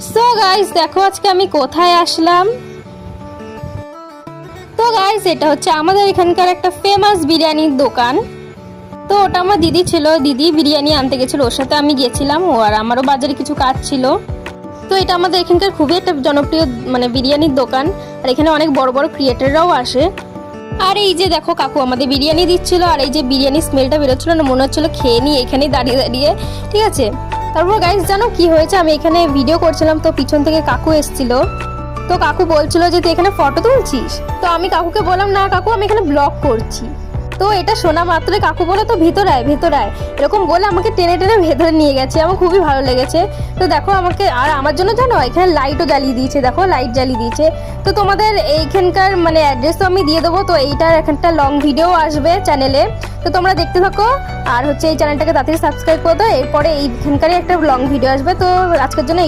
So guys দেখো আজকে আমি কোথায় আসলাম। তো গাইস এটা হচ্ছে আমাদের এখানকার একটা ফেমাস বিরিয়ানির দোকান। তো ওটা আমার দিদি ছিল, দিদি বিরিয়ানি আনতে গেছিল, ওর সাথে আমি গেছিলাম। ও আর আমারও বাজারে কিছু কাজ ছিল। তো এটা আমাদের এখানকার খুবই একটা জনপ্রিয় বিরিয়ানির দোকান। আর এখানে অনেক বড় বড় ক্রিয়েটররাও আসে। আর এই যে দেখো কাকু আমাদের বিরিয়ানি দিচ্ছিল, আর এই যে বিরিয়ানির স্মেলটা বেরোচ্ছিল না, মনে হচ্ছিল খেয়ে নিই এখানেই দাঁড়িয়ে দাঁড়িয়ে। ঠিক আছে, তারপর গাইস জানো কি হয়েছে, আমি এখানে ভিডিও করছিলাম তো পিছন থেকে কাকু এসেছিল। তো কাকু বলছিল যে তুই এখানে ফটো তুলছিস। তো আমি কাকুকে বললাম না কাকু আমি এখানে ব্লগ করছি। তো এটা শোনা মাত্রই কাকু বলে তো ভিতরে আয় ভিতরে আয়, এরকম বলে আমাকে টেনে টেনে ভেতরে নিয়ে গেছে। আমার খুবই ভালো লেগেছে। তো দেখো আমাকে, আর আমার জন্য জানো এখানে লাইটও জ্বালিয়ে দিয়েছে, দেখো লাইট জ্বালিয়ে দিয়েছে। তো তোমাদের এইখানকার অ্যাড্রেস তো আমি দিয়ে দেবো। তো এইটার এখানটা লং ভিডিও আসবে চ্যানেলে, তো তোমরা দেখতে থাকো। আর হচ্ছে এই চ্যানেলটাকে তাড়াতাড়ি সাবস্ক্রাইব করে দাও, এরপরে এইখানকারই একটা লং ভিডিও আসবে। তো আজকের জন্য